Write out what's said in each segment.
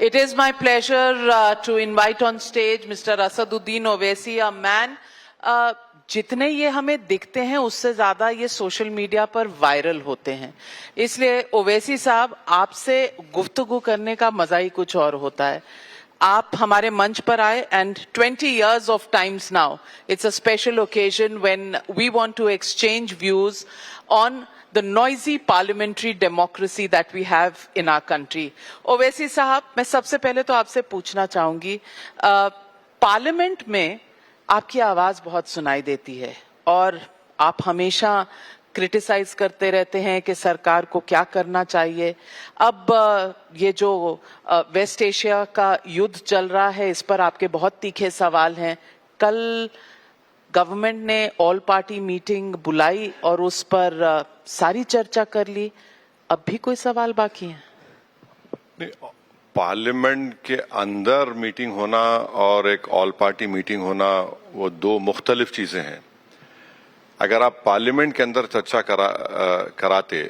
It is my pleasure to invite on stage Mr. Asaduddin Owaisi, a man जितने ये हमें दिखते हैं उससे ज्यादा ये सोशल मीडिया पर वायरल होते हैं। इसलिए ओवैसी साहब, आपसे गुफ्तगू करने का मजा ही कुछ और होता है। आप हमारे मंच पर आए and 20 years of times now, it's a special occasion when we want to exchange views on the noisy parliamentary democracy that we have in our country. Owaisi साहब, मैं सबसे पहले तो आपसे पूछना चाहूंगी, पार्लियामेंट में आपकी आवाज बहुत सुनाई देती है और आप हमेशा क्रिटिसाइज करते रहते हैं कि सरकार को क्या करना चाहिए। अब ये जो वेस्ट एशिया का युद्ध चल रहा है, इस पर आपके बहुत तीखे सवाल हैं। कल गवर्नमेंट ने ऑल पार्टी मीटिंग बुलाई और उस पर सारी चर्चा कर ली, अब भी कोई सवाल बाकी है? पार्लियामेंट के अंदर मीटिंग होना और एक ऑल पार्टी मीटिंग होना वो दो मुख्तलिफ चीजें हैं। अगर आप पार्लियामेंट के अंदर चर्चा कराते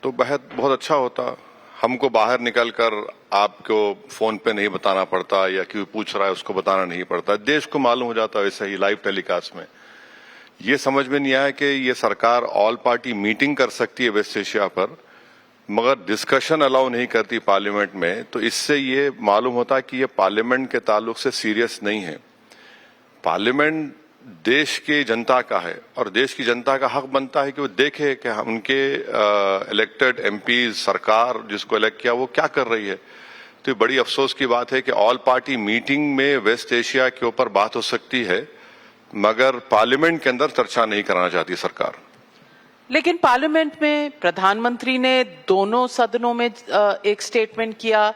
तो बहुत अच्छा होता। हमको बाहर निकलकर आपको फोन पे नहीं बताना पड़ता या कोई पूछ रहा है उसको बताना नहीं पड़ता, देश को मालूम हो जाता वैसे ही लाइव टेलीकास्ट में। ये समझ में नहीं आया कि ये सरकार ऑल पार्टी मीटिंग कर सकती है वेस्ट एशिया पर, मगर डिस्कशन अलाउ नहीं करती पार्लियामेंट में। तो इससे ये मालूम होता है कि ये पार्लियामेंट के ताल्लुक से सीरियस नहीं है। पार्लियामेंट देश की जनता का है और देश की जनता का हक बनता है कि वो देखे कि उनके इलेक्टेड एमपी, सरकार जिसको इलेक्ट किया वो क्या कर रही है। तो ये बड़ी अफसोस की बात है कि ऑल पार्टी मीटिंग में वेस्ट एशिया के ऊपर बात हो सकती है, मगर पार्लियामेंट के अंदर चर्चा नहीं कराना चाहती सरकार। लेकिन पार्लियामेंट में प्रधानमंत्री ने दोनों सदनों में एक स्टेटमेंट किया,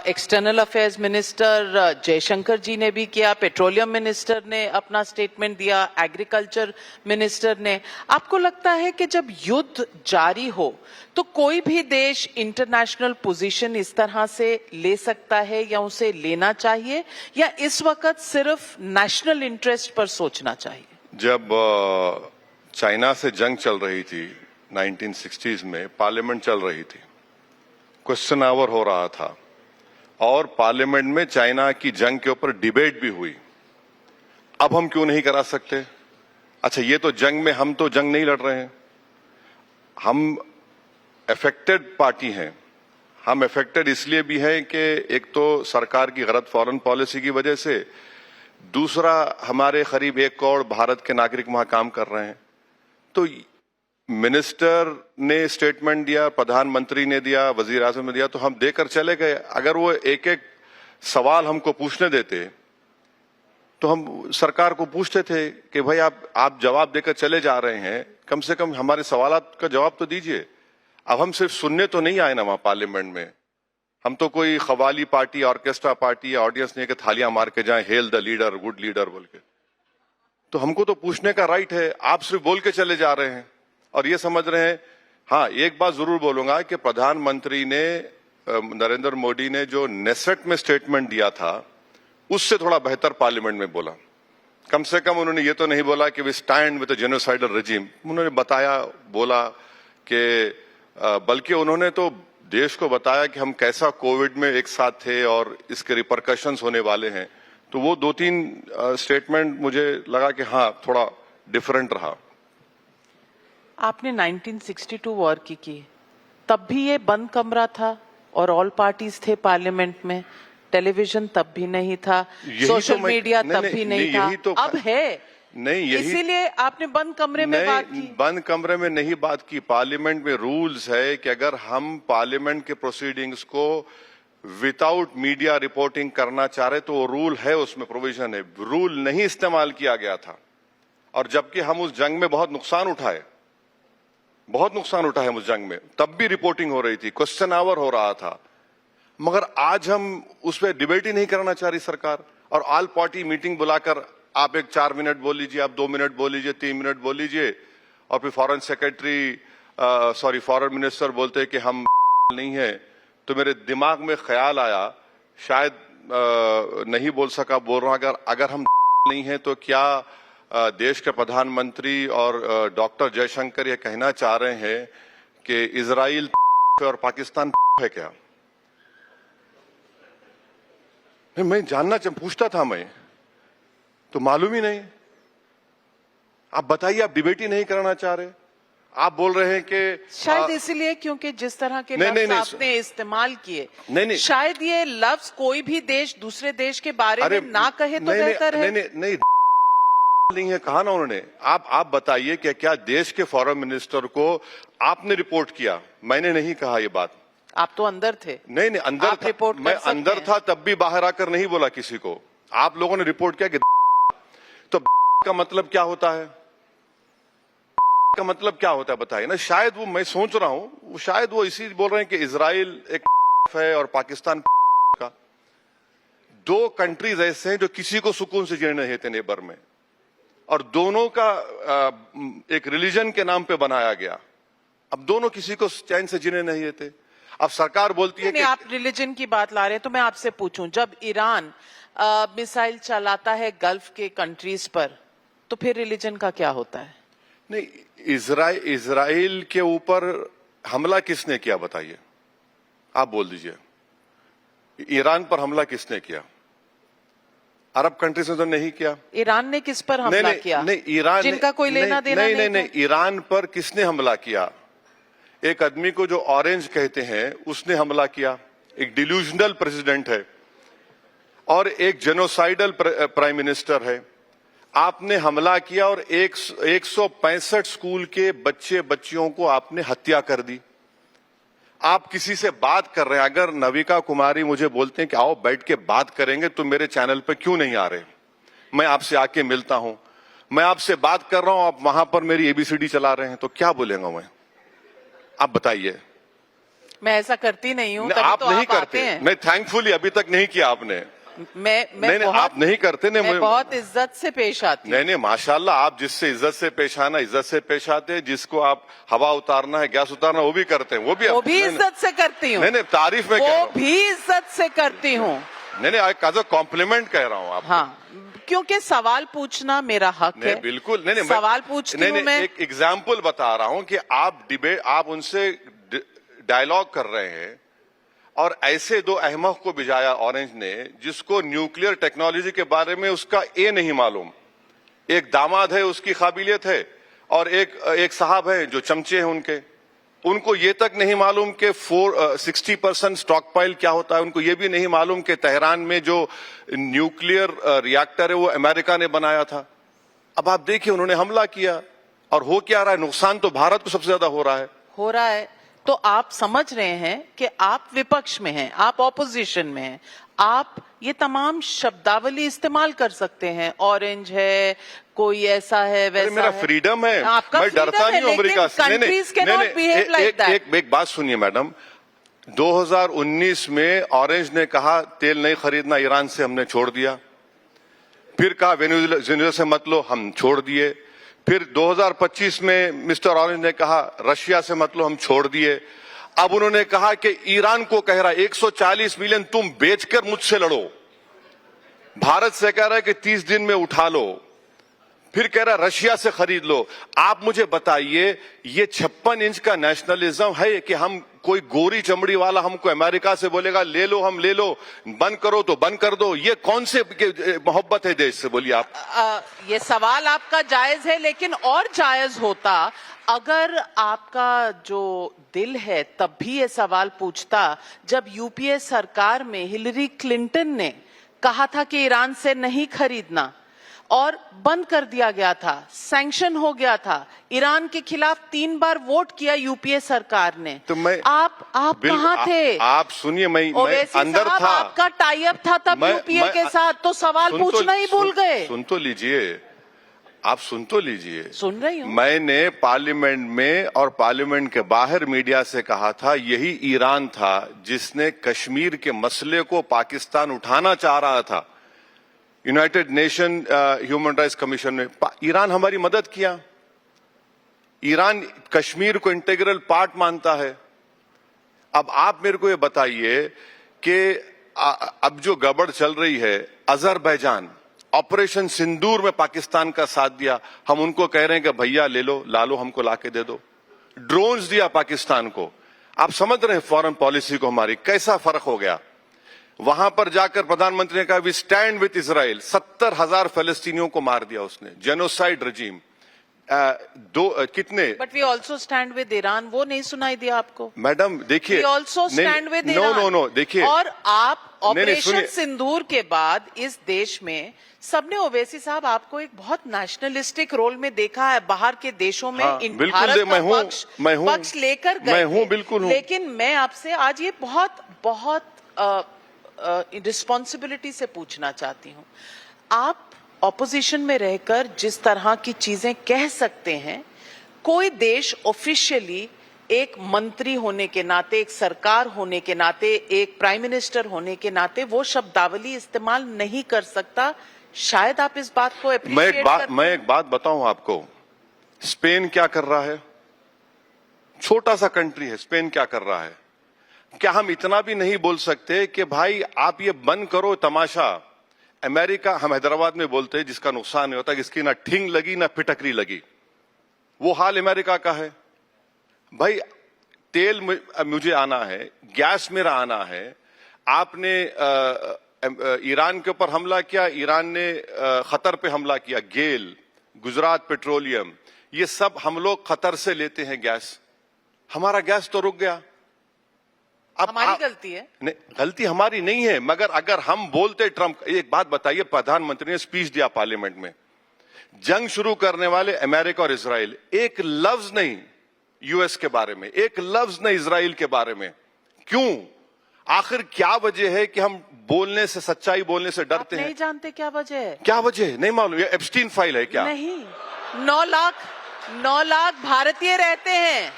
एक्सटर्नल अफेयर्स मिनिस्टर जयशंकर जी ने भी किया, पेट्रोलियम मिनिस्टर ने अपना स्टेटमेंट दिया, एग्रीकल्चर मिनिस्टर ने। आपको लगता है कि जब युद्ध जारी हो तो कोई भी देश इंटरनेशनल पोजीशन इस तरह से ले सकता है या उसे लेना चाहिए, या इस वक्त सिर्फ नेशनल इंटरेस्ट पर सोचना चाहिए? जब चाइना से जंग चल रही थी 1960s में, पार्लियामेंट चल रही थी, क्वेश्चन आवर हो रहा था और पार्लियामेंट में चाइना की जंग के ऊपर डिबेट भी हुई। अब हम क्यों नहीं करा सकते? अच्छा, ये तो जंग में हम तो जंग नहीं लड़ रहे हैं, हम अफेक्टेड पार्टी हैं। हम अफेक्टेड इसलिए भी हैं कि एक तो सरकार की गलत फॉरेन पॉलिसी की वजह से, दूसरा हमारे करीब 1 करोड़ भारत के नागरिक वहां काम कर रहे हैं। तो मिनिस्टर ने स्टेटमेंट दिया, प्रधानमंत्री ने दिया, वजीर आजम ने दिया, तो हम देकर चले गए। अगर वो एक एक सवाल हमको पूछने देते तो हम सरकार को पूछते थे कि भाई आप जवाब देकर चले जा रहे हैं, कम से कम हमारे सवालात का जवाब तो दीजिए। अब हम सिर्फ सुनने तो नहीं आए ना वहां पार्लियामेंट में। हम तो कोई खवाली पार्टी, ऑर्केस्ट्रा पार्टी या ऑडियंस नहीं कि थालियां मार के जाए hello the leader, good leader बोल के। तो हमको तो पूछने का राइट है, आप सिर्फ बोल के चले जा रहे हैं और ये समझ रहे हैं। हाँ, एक बात जरूर बोलूंगा कि प्रधानमंत्री ने, नरेंद्र मोदी ने जो नेसेट में स्टेटमेंट दिया था उससे थोड़ा बेहतर पार्लियामेंट में बोला। कम से कम उन्होंने ये तो नहीं बोला कि we stand with the genocidal regime, उन्होंने बताया, बोला कि बल्कि उन्होंने तो देश को बताया कि हम कैसा कोविड में एक साथ थे और इसके रिपरकशंस होने वाले हैं। तो वो 2-3 स्टेटमेंट मुझे लगा कि हाँ, थोड़ा डिफरेंट रहा। आपने 1962 वॉर की, तब भी ये बंद कमरा था और ऑल पार्टीज थे पार्लियामेंट में, टेलीविजन तब भी नहीं था, सोशल मीडिया तब भी नहीं था, तो अब है नहीं, इसीलिए आपने बंद कमरे में बात की। बंद कमरे में नहीं बात की, पार्लियामेंट में रूल्स है कि अगर हम पार्लियामेंट के प्रोसीडिंग्स को विदाउट मीडिया रिपोर्टिंग करना चाह रहे तो वो रूल है, उसमें प्रोविजन है। रूल नहीं इस्तेमाल किया गया था और जबकि हम उस जंग में बहुत नुकसान उठाए हम उस जंग में, तब भी रिपोर्टिंग हो रही थी, क्वेश्चन आवर हो रहा था, मगर आज हम उस पर डिबेट ही नहीं करना चाह रही सरकार। और ऑल पार्टी मीटिंग बुलाकर आप 4 मिनट बोल लीजिए, आप 2 मिनट बोल लीजिए, 3 मिनट बोल लीजिए, और फिर फॉरेन मिनिस्टर बोलते हैं कि हम नहीं है। तो मेरे दिमाग में ख्याल आया, शायद नहीं बोल सका, बोल रहा अगर हम नहीं है तो क्या देश के प्रधानमंत्री और डॉक्टर जयशंकर ये कहना चाह रहे हैं कि इजराइल और पाकिस्तान है क्या? मैं जानना पूछता था मैं, तो मालूम ही नहीं। आप बताइए, आप डिबेट ही नहीं कराना चाह रहे। आप बोल रहे हैं कि शायद इसलिए क्योंकि जिस तरह के लफ्ज आपने इस्तेमाल किए, नहीं, शायद ये लफ्ज कोई भी देश दूसरे देश के बारे में ना कहे तो बेहतर है। नहीं है, कहा ना उन्होंने। आप बताइए कि क्या देश के फॉरेन मिनिस्टर को आपने रिपोर्ट किया? मैंने नहीं कहा ये बात। आप तो अंदर थे। नहीं, अंदर आप रिपोर्ट मैं अंदर था, तब भी बाहर आकर नहीं बोला किसी को। आप लोगों ने रिपोर्ट किया कि तो का मतलब क्या होता है? का मतलब क्या होता है बताइए ना। शायद वो, मैं सोच रहा हूं, शायद वो इसी बोल रहे हैं कि इजराइल एक है और पाकिस्तान का। दो कंट्रीज ऐसे हैं जो किसी को सुकून से जीने नहीं देते नेबर में, और दोनों का एक रिलीजन के नाम पे बनाया गया। अब दोनों किसी को चैन से जीने नहीं देते। अब सरकार बोलती है कि आप रिलीजन की बात ला रहे हैं, तो मैं आपसे पूछूं, जब ईरान मिसाइल चलाता है गल्फ के कंट्रीज पर, तो फिर रिलीजन का क्या होता है? नहीं, इजराइल के ऊपर हमला किसने किया बताइए? आप बोल दीजिए। ईरान पर हमला किसने किया? अरब कंट्रीज ने तो नहीं किया। ईरान ने किस पर हमला किया? नहीं, ईरान जिनका कोई लेना देना नहीं, ईरान पर किसने हमला किया? एक आदमी को जो ऑरेंज कहते हैं उसने हमला किया। एक डिल्यूजनल प्रेसिडेंट है और एक जेनोसाइडल प्राइम मिनिस्टर है। आपने हमला किया और 165 स्कूल के बच्चे बच्चियों को आपने हत्या कर दी। आप किसी से बात कर रहे हैं, अगर नविका कुमारी मुझे बोलते हैं कि आओ बैठ के बात करेंगे, तो मेरे चैनल पे क्यों नहीं आ रहे? मैं आपसे आके मिलता हूं, मैं आपसे बात कर रहा हूं, आप वहां पर मेरी ABCD चला रहे हैं, तो क्या बोलेगा मैं? आप बताइए। मैं ऐसा करती नहीं हूं। आप तो नहीं आप करते हैं। नहीं, थैंकफुली अभी तक नहीं किया आपने। मैं आप नहीं करते। मैं बहुत इज्जत से पेश आती हूं। नहीं, माशाल्लाह, आप जिससे इज्जत से पेश आना, इज्जत से पेश आते हैं। जिसको आप हवा उतारना है, गैस उतारना, वो भी करते हैं। वो भी इज्जत से करती हूँ। नहीं, तारीफ में वो भी इज्जत से करती हूँ। नहीं, एज अ कॉम्प्लीमेंट कह रहा हूँ आप। हाँ, क्योंकि सवाल पूछना मेरा हक है। बिल्कुल। नहीं, सवाल पूछती हूँ मैं। एक एग्जाम्पल बता रहा हूँ कि आप उनसे डायलॉग कर रहे हैं, और ऐसे दो अहमक को भिजाया ऑरेंज ने, जिसको न्यूक्लियर टेक्नोलॉजी के बारे में उसका नहीं मालूम। एक दामाद है, उसकी काबिलियत है, और एक साहब है जो चमचे हैं उनको ये तक नहीं मालूम कि 60% स्टॉक पाइल क्या होता है। उनको ये भी नहीं मालूम कि तेहरान में जो न्यूक्लियर रिएक्टर है वो अमेरिका ने बनाया था। अब आप देखिए, उन्होंने हमला किया, और हो क्या रहा है? नुकसान तो भारत को सबसे ज्यादा हो रहा है। तो आप समझ रहे हैं कि आप विपक्ष में हैं, आप ऑपोजिशन में हैं, आप ये तमाम शब्दावली इस्तेमाल कर सकते हैं। ऑरेंज है, कोई ऐसा है, वैसा मेरा है। फ्रीडम है, आपका मैं डरता नहीं हूं अमेरिका से। एक बात सुनिए मैडम, 2019 में ऑरेंज ने कहा तेल नहीं खरीदना ईरान से, हमने छोड़ दिया। फिर कहा वेनेजुएला से मत लो, हम छोड़ दिए। फिर 2025 में मिस्टर ऑरेंज ने कहा रशिया से मत लो, हम छोड़ दिए। अब उन्होंने कहा कि ईरान को कह रहा 140 मिलियन तुम बेचकर मुझसे लड़ो। भारत से कह रहा है कि 30 दिन में उठा लो। फिर कह रहा रशिया से खरीद लो। आप मुझे बताइए, ये 56 इंच का नेशनलिज्म है कि हम कोई गोरी चमड़ी वाला हमको अमेरिका से बोलेगा ले लो, हम ले लो, बंद करो तो बंद कर दो? ये कौन से मोहब्बत है देश से? बोलिए आप। ये सवाल आपका जायज है, लेकिन और जायज होता अगर आपका जो दिल है तब भी ये सवाल पूछता, जब यूपीए सरकार में हिलरी क्लिंटन ने कहा था कि ईरान से नहीं खरीदना, और बंद कर दिया गया था, सैंक्शन हो गया था, ईरान के खिलाफ 3 बार वोट किया यूपीए सरकार ने। तो मैं आप कहाँ थे? आप सुनिए, मैं अंदर था। आपका टाई अप था तब यूपीए के साथ, तो सवाल पूछना ही भूल गए। सुन तो लीजिए, आप सुन तो लीजिए। सुन रही हूँ। मैंने पार्लियामेंट में और पार्लियामेंट के बाहर मीडिया से कहा था, यही ईरान था जिसने कश्मीर के मसले को पाकिस्तान उठाना चाह रहा था। United nation human rights commission में ईरान हमारी मदद किया। ईरान कश्मीर को इंटीग्रल पार्ट मानता है। अब आप मेरे को ये बताइए कि अब जो गड़बड़ चल रही है, अजरबैजान ऑपरेशन सिंदूर में पाकिस्तान का साथ दिया, हम उनको कह रहे हैं कि भैया ले लो, ला लो, हमको लाके दे दो। ड्रोन्स दिया पाकिस्तान को। आप समझ रहे हैं फॉरेन पॉलिसी को हमारी कैसा फर्क हो गया? वहां पर जाकर प्रधानमंत्री ने कहा वी स्टैंड विथ इसराइल। 70,000 फलस्तीनियों को मार दिया उसने, जेनोसाइड रजीम। कितने, but we also stand with Iran, वो नहीं सुनाई दिया आपको? मैडम देखिए, we also stand with no no no, देखिए, और आप ऑपरेशन सुनिए। सिंदूर के बाद इस देश में सबने, ओवैसी साहब, आपको एक बहुत नेशनलिस्टिक रोल में देखा है। बाहर के देशों में हाँ, इन बिल्कुल, भारत मैं हूं, का पक्ष लेकर गए मैं हूं, थे। बिल्कुल हूं। लेकिन मैं आपसे आज ये बहुत बहुत रिस्पॉन्सिबिलिटी से पूछना चाहती हूँ, आप ऑपोजिशन में रहकर जिस तरह की चीजें कह सकते हैं, कोई देश ऑफिशियली एक मंत्री होने के नाते, एक सरकार होने के नाते, एक प्राइम मिनिस्टर होने के नाते वो शब्दावली इस्तेमाल नहीं कर सकता। शायद आप इस बात को मैं एक बात बताऊं आपको, स्पेन क्या कर रहा है? छोटा सा कंट्री है, स्पेन क्या कर रहा है? क्या हम इतना भी नहीं बोल सकते कि भाई आप ये बंद करो तमाशा? अमेरिका, हम हैदराबाद में बोलते हैं जिसका नुकसान नहीं होता, जिसकी ना ठिंग लगी ना फिटकरी लगी, वो हाल अमेरिका का है। भाई तेल मुझे आना है, गैस मेरा आना है, आपने ईरान के ऊपर हमला किया, ईरान ने खतर पे हमला किया, गेल, गुजरात पेट्रोलियम, ये सब हम लोग खतर से लेते हैं गैस, हमारा गैस तो रुक गया। अब हमारी गलती है? नहीं, गलती हमारी नहीं है, मगर अगर हम बोलते, ट्रंप, एक बात बताइए, प्रधानमंत्री ने स्पीच दिया पार्लियामेंट में, जंग शुरू करने वाले अमेरिका और इसराइल, एक लफ्ज नहीं यूएस के बारे में, एक लफ्ज नहीं इसराइल के बारे में। क्यों? आखिर क्या वजह है कि हम बोलने से, सच्चाई बोलने से डरते हैं? नहीं जानते क्या वजह है? क्या वजह है? नहीं मालूम? ये एप्स्टीन फाइल है क्या? नहीं, 9 लाख भारतीय रहते हैं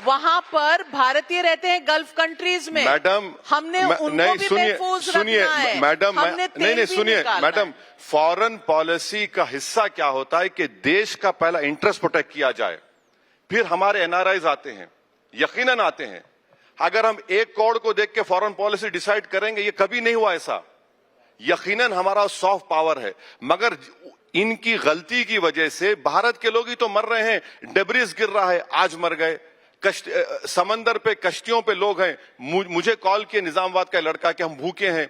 वहां पर, भारतीय रहते हैं गल्फ कंट्रीज में। मैडम, हमने उनको भी महफूज रखना है। मैडम, नहीं सुनिए मैडम, है। फॉरेन पॉलिसी का हिस्सा क्या होता है कि देश का पहला इंटरेस्ट प्रोटेक्ट किया जाए, फिर हमारे एनआरआईज आते हैं, यकीनन आते हैं। अगर हम एक करोड़ को देख के फॉरेन पॉलिसी डिसाइड करेंगे, ये कभी नहीं हुआ ऐसा। यकीनन हमारा सॉफ्ट पावर है, मगर इनकी गलती की वजह से भारत के लोग ही तो मर रहे हैं। डेब्रिस गिर रहा है, आज मर गए। समंदर पे, कश्तियों पे लोग हैं। मुझे कॉल किए निजामाबाद का लड़का कि हम भूखे हैं।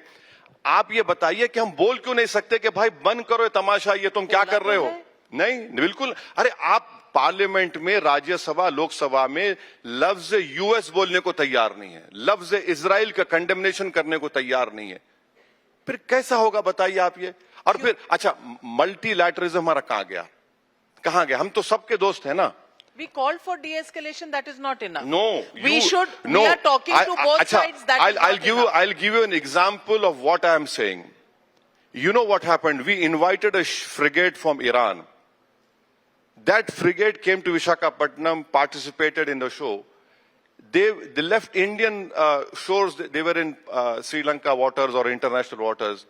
आप ये बताइए कि हम बोल क्यों नहीं सकते कि भाई बंद करो ये तमाशा, ये तुम क्या कर रहे हो? नहीं, बिल्कुल। अरे आप पार्लियामेंट में, राज्यसभा, लोकसभा में लफ्ज यूएस बोलने को तैयार नहीं है, लफ्ज इजराइल का कंडेमनेशन करने को तैयार नहीं है, फिर कैसा होगा बताइए आप ये? और फिर अच्छा, मल्टीलैटरलिज्म हमारा कहां गया? हम तो सबके दोस्त हैं ना। We called for de-escalation. That is not enough. No, we are talking to both sides. That I'll give you an example of what I am saying. You know what happened? We invited a frigate from Iran. That frigate came to Visakhapatnam, participated in the show. They left Indian shores. They were in Sri Lanka waters or international waters.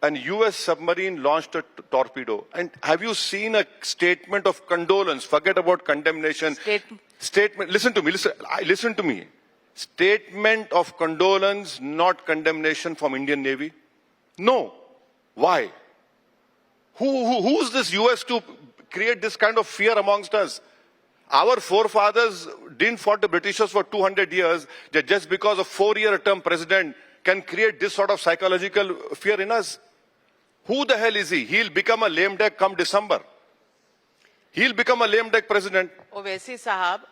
An US submarine launched a torpedo. And have you seen a statement of condolence? Forget about condemnation. Statement. Listen to me. Statement of condolence, not condemnation from Indian Navy? No. Why? Who's this US to create this kind of fear amongst us? Our forefathers didn't fight the Britishers for 200 years, that just because a 4-year term president can create this sort of psychological fear in us. Who the hell is he? He'll become a lame duck come December. He'll become a lame duck president. Owaisi साहब,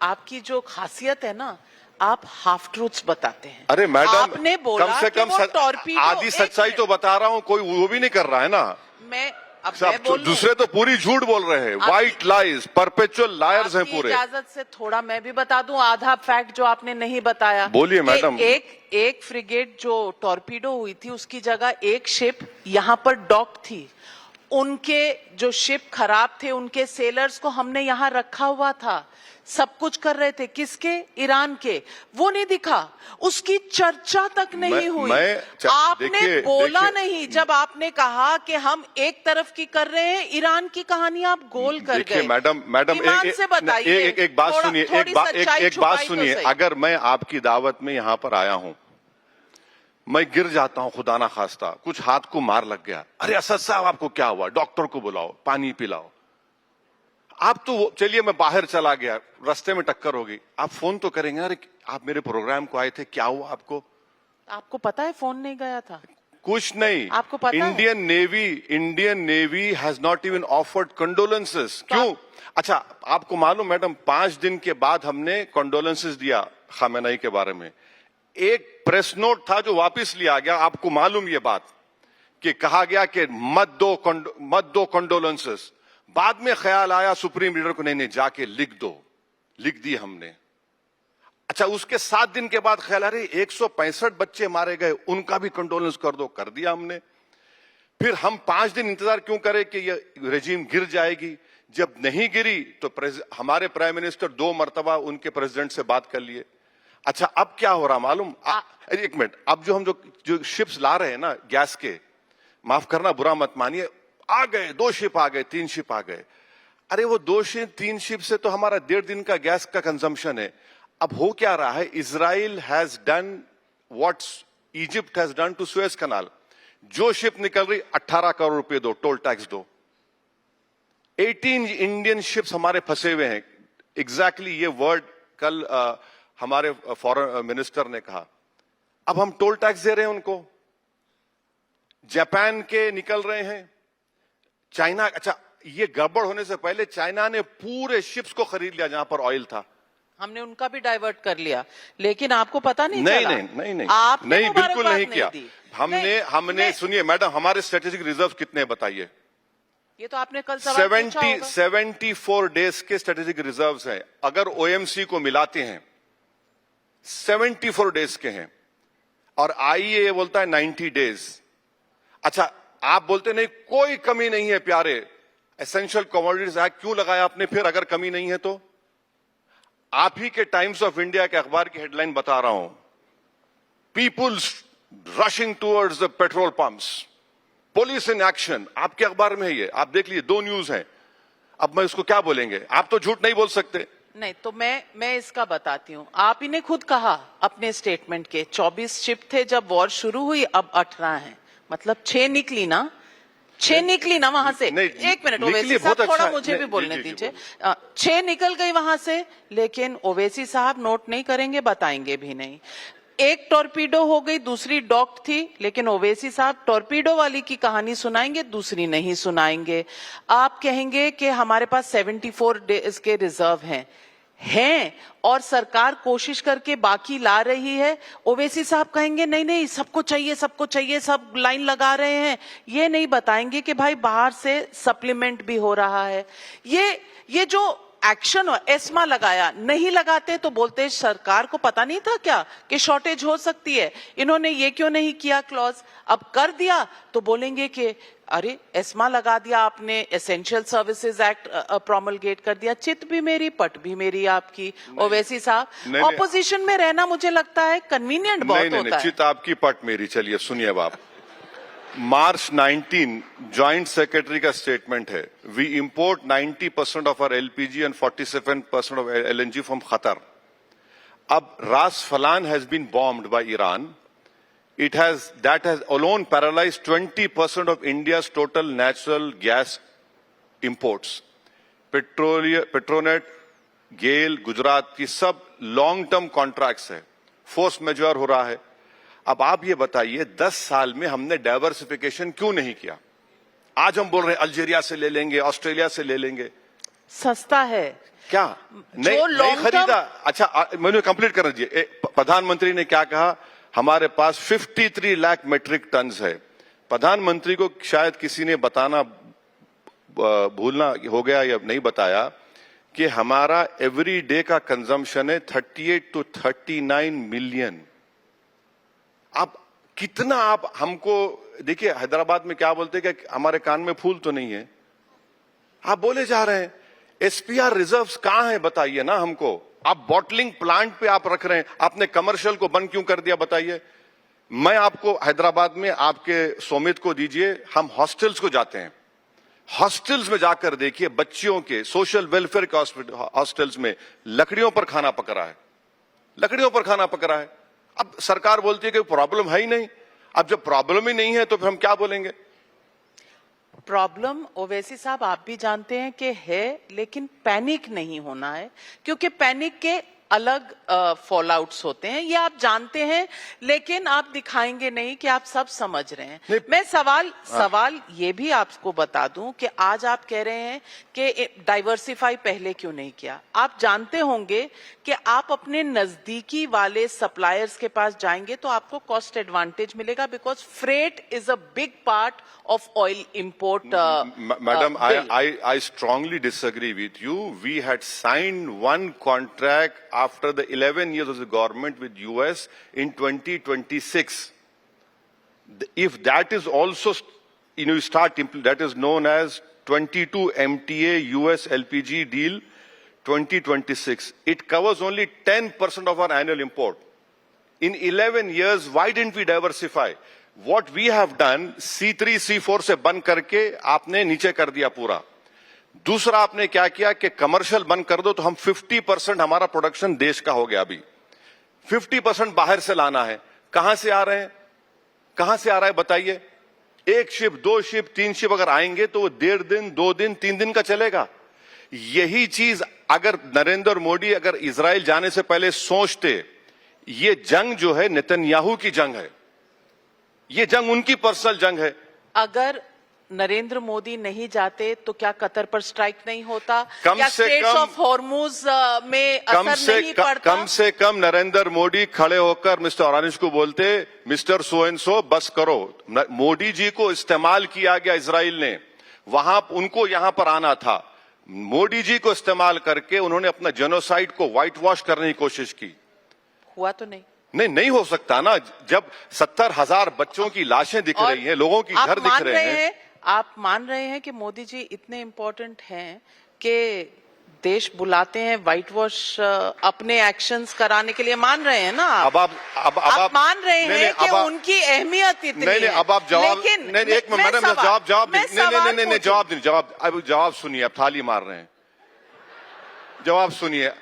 आपकी जो खासियत है ना, आप half truths बताते हैं। अरे मैडम, आपने बोला कम से कम आधी सच्चाई तो बता रहा हूं, कोई वो भी नहीं कर रहा है ना। मैं दूसरे तो पूरी झूठ बोल रहे हैं, व्हाइट लाइज, परपेचुअल लायर्स हैं पूरे। इजाजत से थोड़ा मैं भी बता दूं आधा फैक्ट जो आपने नहीं बताया। बोलिए मैडम। एक फ्रिगेट जो टॉर्पीडो हुई थी, उसकी जगह एक शिप यहाँ पर डॉक थी। उनके जो शिप खराब थे, उनके सेलर्स को हमने यहाँ रखा हुआ था, सब कुछ कर रहे थे। किसके? ईरान के। वो नहीं दिखा, उसकी चर्चा तक नहीं हुई। आपने बोला नहीं जब आपने कहा कि हम एक तरफ की कर रहे हैं, ईरान की कहानी आप गोल कर गए। मैडम से बताइए, एक बात सुनिए, एक बात सुनिए। अगर मैं आपकी दावत में यहाँ पर आया हूँ, मैं गिर जाता हूँ, खुदा ना खास्ता, कुछ हाथ को मार लग गया, अरे असद साहब आपको क्या हुआ? डॉक्टर को बुलाओ, पानी पिलाओ। आप तो चलिए, मैं बाहर चला गया, रास्ते में टक्कर होगी, आप फोन तो करेंगे, अरे आप मेरे प्रोग्राम को आए थे, क्या हुआ आपको? आपको पता है फोन नहीं गया था? कुछ नहीं, आपको पता है? Indian navy has not even offered condolences. क्यों? अच्छा, आपको मालूम मैडम, 5 दिन के बाद हमने कंडोलेंसेस दिया खामेनेई के बारे में। एक प्रेस नोट था जो वापस लिया गया। आपको मालूम ये बात कि कहा गया कि मत दो कंडोलेंसेस। बाद में ख्याल आया सुप्रीम लीडर को, नहीं जाके लिख दो, लिख दी हमने। अच्छा, उसके 7 दिन के बाद ख्याल आ रही 165 बच्चे मारे गए, उनका भी कंडोलेंस कर दो, कर दिया हमने। फिर हम 5 दिन इंतजार क्यों करें कि ये रेजिम गिर जाएगी? जब नहीं गिरी तो हमारे प्राइम मिनिस्टर 2 मरतबा उनके प्रेसिडेंट से बात कर लिए। अच्छा, अब क्या हो रहा मालूम? एक मिनट, अब हम जो शिप्स ला रहे हैं ना गैस के, माफ करना बुरा मत मानिए, आ गए 2 शिप आ गए, 3 शिप आ गए। अरे वो 2-3 शिप से तो हमारा 1.5 दिन का गैस का कंजम्पशन है। अब हो क्या रहा है? Israel has done what Egypt has done to Suez Canal. जो शिप निकल रही 18 करोड़ रुपए दो, टोल टैक्स दो। 18 इंडियन शिप्स हमारे फंसे हुए हैं। एग्जैक्टली ये वर्ड कल हमारे फॉरेन मिनिस्टर ने कहा। अब हम टोल टैक्स दे रहे हैं उनको। जापान के निकल रहे हैं, चाइना। अच्छा, ये गड़बड़ होने से पहले चाइना ने पूरे शिप्स को खरीद लिया जहां पर ऑयल था। हमने उनका भी डाइवर्ट कर लिया, लेकिन आपको पता नहीं नहीं चला? नहीं आपने नहीं, बिल्कुल नहीं किया। दी। हमने सुनिए मैडम, हमारे स्ट्रेटेजिक रिजर्व कितने बताइए? ये तो आपने कल सवाल पूछा होगा। 74 डेज के स्ट्रेटेजिक रिजर्व्स हैं। अगर ओएमसी को मिलाते हैं 74 डेज के हैं, और आईईए बोलता है 90 डेज। अच्छा, आप बोलते नहीं कोई कमी नहीं है प्यारे, एसेंशियल कमोडिटीज एक्ट क्यों लगाया आपने फिर अगर कमी नहीं है तो? आप ही के टाइम्स ऑफ इंडिया के अखबार की हेडलाइन बता रहा हूं, peoples rushing towards the petrol pumps, police in action. आपके अखबार में है ये, आप देख लीजिए, 2 न्यूज हैं। अब मैं इसको क्या बोलेंगे? आप तो झूठ नहीं बोल सकते। नहीं तो मैं इसका बताती हूँ। आप ही ने खुद कहा अपने स्टेटमेंट के 24 शिप थे जब वॉर शुरू हुई, अब 18 हैं, मतलब 6 निकली ना, 6 निकली ना वहां से। एक मिनट ओवैसी साहब, थोड़ा मुझे भी बोलने दीजिए। 6 निकल गई वहां से, लेकिन ओवैसी साहब नोट नहीं करेंगे, बताएंगे भी नहीं। एक टॉर्पीडो हो गई, दूसरी डॉक्ड थी, लेकिन ओवैसी साहब टॉर्पीडो वाली की कहानी सुनाएंगे, दूसरी नहीं सुनाएंगे। आप कहेंगे कि हमारे पास 74 डेज के रिजर्व हैं और सरकार कोशिश करके बाकी ला रही है। ओवैसी साहब कहेंगे नहीं सबको चाहिए, सब लाइन लगा रहे हैं। ये नहीं बताएंगे कि भाई बाहर से सप्लीमेंट भी हो रहा है। ये जो एक्शन एस्मा लगाया, नहीं लगाते तो बोलते सरकार को पता नहीं था क्या कि शॉर्टेज हो सकती है, इन्होंने ये क्यों नहीं किया क्लॉज। अब कर दिया तो बोलेंगे कि अरे एस्मा लगा दिया आपने, एसेंशियल सर्विसेज एक्ट प्रोमलगेट कर दिया, चित भी मेरी पट भी मेरी आपकी। ओवैसी साहब, ऑपोजिशन में रहना मुझे लगता है कन्वीनियंट बहुत होता है। चित आपकी पट मेरी। चलिए सुनिए बाप, मार्च 19 ज्वाइंट सेक्रेटरी का स्टेटमेंट है, we import 90% of our LPG and 47% of LNG from Qatar. अब रास फलान has been bombed by Iran. that has alone paralyzed 20% of India's total natural gas imports. Petronet, गेल, गुजरात की सब long term contracts है, force major हो रहा है। अब आप ये बताइए 10 साल में हमने डाइवर्सिफिकेशन क्यों नहीं किया? आज हम बोल रहे हैं अल्जीरिया से ले लेंगे, ऑस्ट्रेलिया से ले लेंगे, सस्ता है क्या? नहीं खरीदा। अच्छा, मुझे कंप्लीट कर दीजिए। प्रधानमंत्री ने क्या कहा? हमारे पास 53 लाख मेट्रिक टन है। प्रधानमंत्री को शायद किसी ने बताना भूलना हो गया या नहीं बताया कि हमारा एवरी डे का कंजम्पशन है 38 to 39 मिलियन। आप कितना, आप हमको देखिए, हैदराबाद में क्या बोलते हैं कि हमारे कान में फूल तो नहीं है, आप बोले जा रहे हैं। एसपीआर रिजर्व्स कहां है बताइए ना हमको। आप बॉटलिंग प्लांट पे आप रख रहे हैं, आपने कमर्शियल को बंद क्यों कर दिया बताइए? मैं आपको हैदराबाद में आपके सोमित को दीजिए, हम हॉस्टल्स को जाते हैं, हॉस्टल्स में जाकर देखिए, बच्चियों के सोशल वेलफेयर के हॉस्टल्स में लकड़ियों पर खाना पक रहा है, लकड़ियों पर खाना पक रहा है। अब सरकार बोलती है कि प्रॉब्लम है ही नहीं। अब जब प्रॉब्लम ही नहीं है तो फिर हम क्या बोलेंगे? प्रॉब्लम ओवैसी साहब आप भी जानते हैं कि है, लेकिन पैनिक नहीं होना है, क्योंकि पैनिक के अलग फॉलआउट्स होते हैं, ये आप जानते हैं, लेकिन आप दिखाएंगे नहीं कि आप सब समझ रहे हैं। मैं सवाल ये भी आपको बता दूं कि आज आप कह रहे हैं कि डाइवर्सिफाई पहले क्यों नहीं किया। आप जानते होंगे कि आप अपने नजदीकी वाले सप्लायर्स के पास जाएंगे तो आपको कॉस्ट एडवांटेज मिलेगा, because freight is a big part of oil import. Madam, I strongly disagree with you. We had signed one contract after the 11 years of the government with US in 2026. If that is also, that is known as 22 MTA US LPG deal 2026. It covers only 10% of our annual import. In 11 years, why didn't we diversify? What we have done, C3, C4 से बंद करके आपने नीचे कर दिया पूरा। दूसरा आपने क्या किया कि कमर्शियल बंद कर दो तो हम 50% हमारा प्रोडक्शन देश का हो गया। अभी 50% बाहर से लाना है। कहां से आ रहे हैं, कहां से आ रहा है बताइए। एक शिप, दो शिप, तीन शिप अगर आएंगे तो वो 1.5 दिन, 2 दिन, 3 दिन का चलेगा। यही चीज अगर नरेंद्र मोदी अगर इजराइल जाने से पहले सोचते, ये जंग जो है नेतन्याहू की जंग है, ये जंग उनकी पर्सनल जंग है। अगर नरेंद्र मोदी नहीं जाते तो क्या कतर पर स्ट्राइक नहीं होता? कम क्या से स्ट्रेट्स कम ऑफ हॉर्मुज में असर नहीं पड़ता? कम से कम नरेंद्र मोदी खड़े होकर मिस्टर ऑरानिज को बोलते, मिस्टर सो एंड सो बस करो। मोदी जी को इस्तेमाल किया गया इजराइल ने, वहां उनको यहां पर आना था। मोदी जी को इस्तेमाल करके उन्होंने अपना जेनोसाइड को व्हाइट वॉश करने की कोशिश की। हुआ तो नहीं। नहीं हो सकता ना, जब 70,000 बच्चों की लाशें दिख रही हैं, लोगों की घर दिख रहे हैं। आप मान रहे हैं कि मोदी जी इतने इंपॉर्टेंट हैं कि देश बुलाते हैं व्हाइट वॉश अपने एक्शंस कराने के लिए, मान रहे हैं ना? अब आप मान रहे हैं कि उनकी अहमियत इतनी है। नहीं, अब आप जवाब, नहीं एक मिनट मैडम, जवाब सुनिए। आप थाली मार रहे हैं, जवाब सुनिए।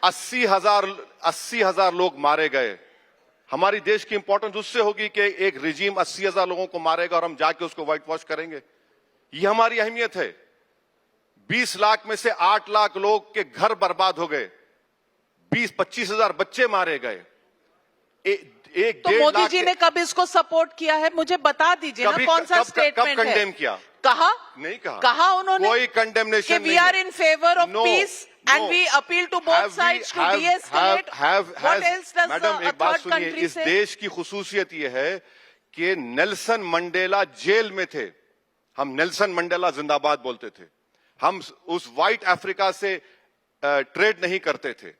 80,000 लोग मारे गए। हमारी देश की इंपॉर्टेंस उससे होगी कि एक रिजीम 80,000 लोगों को मारेगा और हम जाके उसको व्हाइट वॉश करेंगे? ये हमारी अहमियत है। 20 लाख में से 8 लाख लोग के घर बर्बाद हो गए, 20-25 हजार बच्चे मारे गए। तो मोदी जी ने कब इसको सपोर्ट किया है? मुझे बता दीजिए ना, कौन सा स्टेटमेंट है? कब कंडेम किया? कहा नहीं कहा उन्होंने कोई कंडेमनेशन नहीं। We are in favour of peace and we appeal to both sides to de-escalate. What else does madam a एक बात third सुनिए, country इस say? देश की खुसूसियत यह है कि नेल्सन मंडेला जेल में थे। हम नेल्सन मंडेला जिंदाबाद बोलते थे। हम उस व्हाइट अफ्रीका से ट्रेड नहीं करते थे।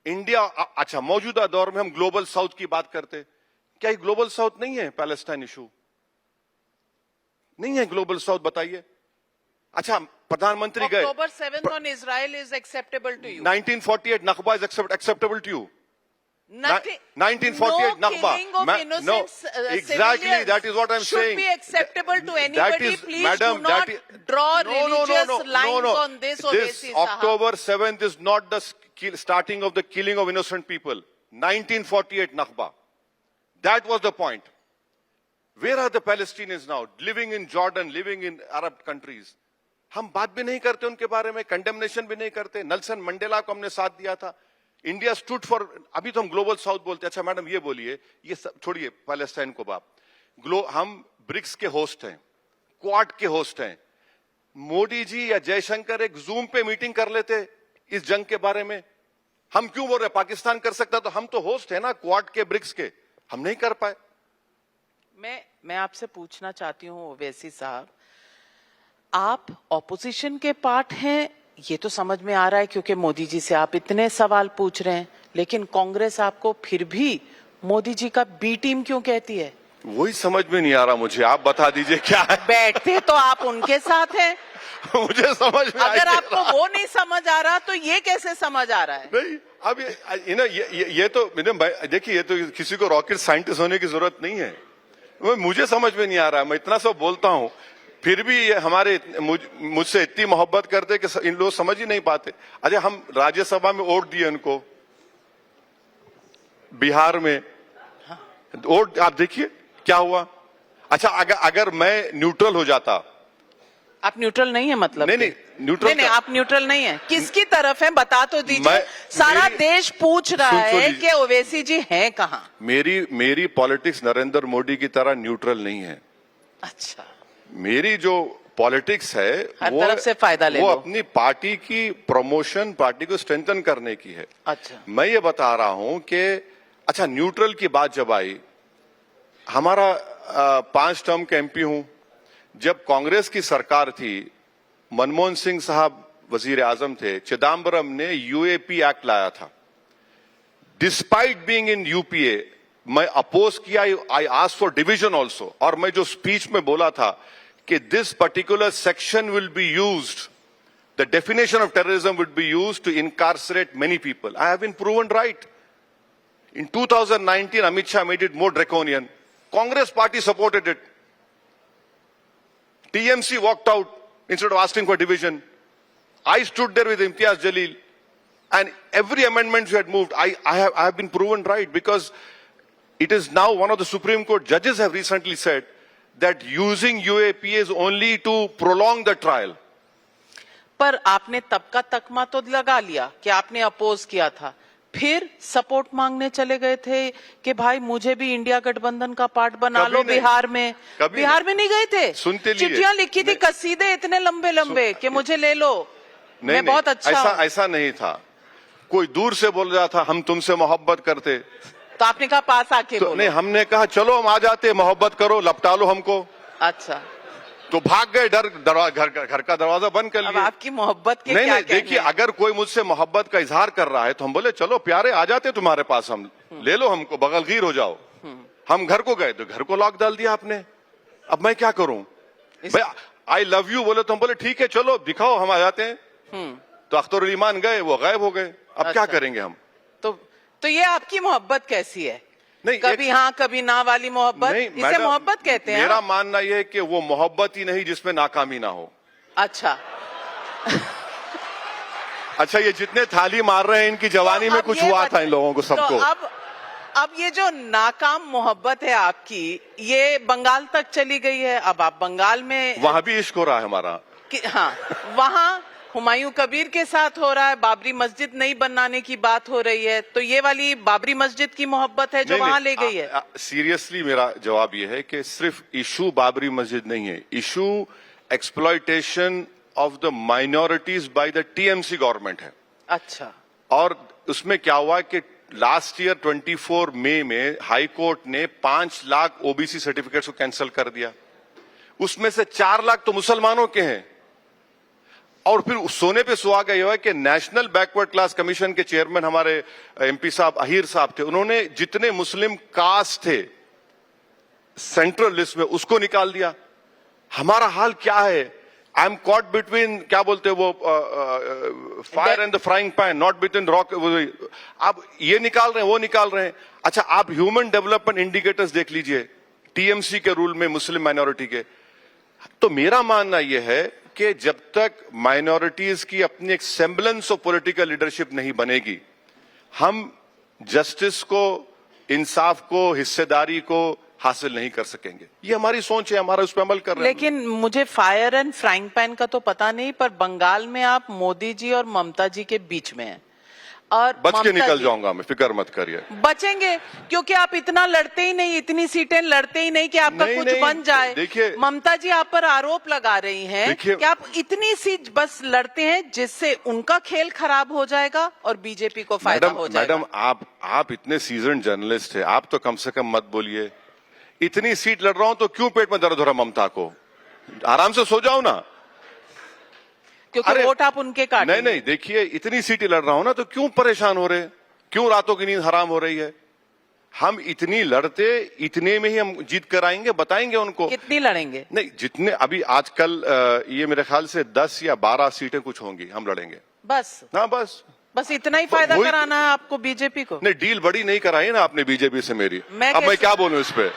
इंडिया, अच्छा मौजूदा दौर में हम ग्लोबल साउथ की बात करते। क्या ये ग्लोबल साउथ नहीं है? पैलेस्टाइन इशू नहीं है ग्लोबल साउथ, बताइए। अच्छा प्रधानमंत्री गए, October 7th on Israel is acceptable to you? 1948 Nakba is acceptable to you? Nothing. 1948 no Nakba. killing of innocent Exactly, that is what I'm saying. Should be acceptable to anybody. Please madam, do not draw religious lines on this. This October 7th is not the starting of the killing of innocent people. 1948 Nakba. That was the point. Where are the Palestinians now? Living in Jordan, living in Arab countries. हम बात भी नहीं करते उनके बारे में, condemnation भी नहीं करते। नेल्सन मंडेला को हमने साथ दिया था। इंडिया स्टूड फॉर, अभी तो हम ग्लोबल साउथ बोलते हैं। अच्छा मैडम ये बोलिए, ये सब छोड़िए पैलेस्टाइन को बाप, हम ब्रिक्स के होस्ट हैं, क्वाड के होस्ट हैं। मोदी जी या जयशंकर एक जूम पे मीटिंग कर लेते इस जंग के बारे में। हम क्यों बोल रहे हैं पाकिस्तान कर सकता? तो हम तो होस्ट है ना क्वाड के, ब्रिक्स के, हम नहीं कर पाए। मैं आपसे पूछना चाहती हूँ ओवैसी साहब, आप ऑपोजिशन के पार्ट हैं, ये तो समझ में आ रहा है क्योंकि मोदी जी से आप इतने सवाल पूछ रहे हैं, लेकिन कांग्रेस आपको फिर भी मोदी जी का बी टीम क्यों कहती है? वही समझ में नहीं आ रहा मुझे, आप बता दीजिए क्या है। बैठते तो आप उनके साथ हैं। मुझे समझ में अगर आपको वो नहीं समझ आ रहा तो ये कैसे समझ आ रहा है? नहीं, अब ये तो देखिए, ये तो किसी को रॉकेट साइंटिस्ट होने की जरूरत नहीं है। मुझे समझ में नहीं आ रहा, मैं इतना सब बोलता हूं, फिर भी ये हमारे मुझसे इतनी मोहब्बत करते कि इन लोग समझ ही नहीं पाते। अरे हम राज्यसभा में वोट दिए इनको, बिहार में वोट, आप देखिए क्या हुआ। अच्छा अगर मैं न्यूट्रल हो जाता आप न्यूट्रल नहीं है मतलब? नहीं, नहीं, न्यूट्रल नहीं, आप न्यूट्रल नहीं है। किसकी तरफ है बता तो दीजिए। सारा देश पूछ रहा है कि ओवैसी जी हैं कहाँ। मेरी पॉलिटिक्स नरेंद्र मोदी की तरह न्यूट्रल नहीं है। अच्छा, मेरी जो पॉलिटिक्स है हर तरफ से फायदा ले वो लो। अपनी पार्टी की प्रमोशन, पार्टी को स्ट्रेंथन करने की है। अच्छा, मैं ये बता रहा हूं कि अच्छा, न्यूट्रल की बात जब आई, हमारा 5 टर्म के एमपी हूं। जब कांग्रेस की सरकार थी, मनमोहन सिंह साहब वजीर आजम थे, चिदम्बरम ने यूएपी एक्ट लाया था। डिस्पाइट बीइंग इन यूपीए, मैं अपोज किया, I ask for division also. और मैं जो स्पीच में बोला था कि this particular section will be used, the definition of terrorism will be used to incarcerate many people. I have been proven right. In 2019, Amit Shah made it more draconian. Congress party supported it. TMC walked out instead of asking for division. I stood there with Imtiaz Jalil, and every amendment we had moved, I have been proven right, because it is now one of the Supreme Court judges have recently said that using UAP is only to prolong the trial. पर आपने तब का तकमा तो लगा लिया कि आपने oppose किया था, फिर सपोर्ट मांगने चले गए थे कि भाई मुझे भी इंडिया गठबंधन का पार्ट बना लो। बिहार में नहीं गए थे? सुनते लिए चिट्ठियां लिखी थी, कसीदे इतने लंबे लंबे कि मुझे ले लो, मैं बहुत अच्छा। ऐसा नहीं था। कोई दूर से बोल रहा था हम तुमसे मोहब्बत करते, तो आपने कहा पास आके बोलो। नहीं, हमने कहा चलो हम आ जाते, मोहब्बत करो, लपटा लो हमको। अच्छा, तो भाग गए, घर का दरवाजा बंद कर अब लिया। आपकी मोहब्बत के नहीं, क्या नहीं, देखिए, अगर कोई मुझसे मोहब्बत का इजहार कर रहा है तो हम बोले चलो प्यारे, आ जाते तुम्हारे पास, हम ले लो हमको, बगलगीर हो जाओ। हम घर को गए तो घर को लॉक डाल दिया आपने। अब मैं क्या करूं? भाई आई लव यू बोले तो हम बोले ठीक है चलो दिखाओ, हम आ जाते हैं। तो अख्तर ईमान गए, वो गायब हो गए। अब क्या करेंगे हम? तो ये आपकी मोहब्बत कैसी है? नहीं, कभी हाँ कभी ना वाली मोहब्बत, इसे मोहब्बत कहते हैं? मेरा मानना यह है कि वो मोहब्बत ही नहीं जिसमें नाकामी ना हो। अच्छा अच्छा, ये जितने थाली मार रहे हैं, इनकी जवानी में कुछ हुआ था इन लोगों को सबको। तो अब ये जो नाकाम मोहब्बत है आपकी, ये बंगाल तक चली गई है। अब आप बंगाल में, वहां भी इश्क हो रहा है हमारा। हाँ, वहां हुमायूं कबीर के साथ हो रहा है, बाबरी मस्जिद नहीं बनाने की बात हो रही है। तो ये वाली बाबरी मस्जिद की मोहब्बत है जो वहां ले गई है? सीरियसली मेरा जवाब ये है कि सिर्फ इशू बाबरी मस्जिद नहीं है, issue exploitation of the minorities by the TMC government है। अच्छा, और उसमें क्या हुआ कि लास्ट ईयर 24 मई में हाई कोर्ट ने 5 लाख ओबीसी सर्टिफिकेट्स को कैंसिल कर दिया। उसमें से 4 लाख तो मुसलमानों के हैं। और फिर सोने पे सुहागा यह है कि नेशनल बैकवर्ड क्लास कमीशन के चेयरमैन हमारे एमपी साहब अहीर साहब थे, उन्होंने जितने मुस्लिम कास्ट थे सेंट्रल लिस्ट में उसको निकाल दिया। हमारा हाल क्या है? आई एम कॉट बिटवीन, क्या बोलते हैं वो, fire and the frying pan, not between rock. आप ये निकाल रहे हैं, वो निकाल रहे हैं। अच्छा, आप ह्यूमन डेवलपमेंट इंडिकेटर्स देख लीजिए टीएमसी के रूल में मुस्लिम माइनॉरिटी के। तो मेरा मानना यह है कि जब तक माइनॉरिटीज की अपनी एक सेम्बलेंस ऑफ पॉलिटिकल लीडरशिप नहीं बनेगी, हम जस्टिस को, इंसाफ को, हिस्सेदारी को हासिल नहीं कर सकेंगे। ये हमारी सोच है, हमारा उस पर अमल कर रहे हैं। लेकिन मुझे फायर एंड फ्राइंग पैन का तो पता नहीं, पर बंगाल में आप मोदी जी और ममता जी के बीच में हैं, और बच के निकल जाऊंगा मैं, फिक्र मत करिए। बचेंगे, क्योंकि आप इतना लड़ते ही नहीं, इतनी सीटें लड़ते ही नहीं कि आपका कुछ बन जाए। देखिए, ममता जी आप पर आरोप लगा रही हैं कि आप इतनी सीट बस लड़ते हैं जिससे उनका खेल खराब हो जाएगा और बीजेपी को फायदा हो जाएगा। मैडम, आप इतने सीजन जर्नलिस्ट है, आप तो कम से कम मत बोलिए। इतनी सीट लड़ रहा हूं तो क्यों पेट में दर्द हो रहा ममता को? आराम से सो जाओ ना, क्योंकि वोट आप उनके काटेंगे। नहीं, देखिए, इतनी सीटें लड़ रहा हूं ना, तो क्यों परेशान हो रहे? क्यों रातों की नींद हराम हो रही है? हम इतनी लड़ते, इतने में ही हम जीत कर आएंगे, बताएंगे उनको। कितनी लड़ेंगे? नहीं, जितने अभी आजकल ये मेरे ख्याल से 10 या 12 सीटें कुछ होंगी, हम लड़ेंगे बस। हाँ, बस इतना ही फायदा कराना है आपको बीजेपी को? नहीं, डील बड़ी नहीं कराई ना आपने बीजेपी से मेरी। मैं अब मैं क्या बोलूं इस पे?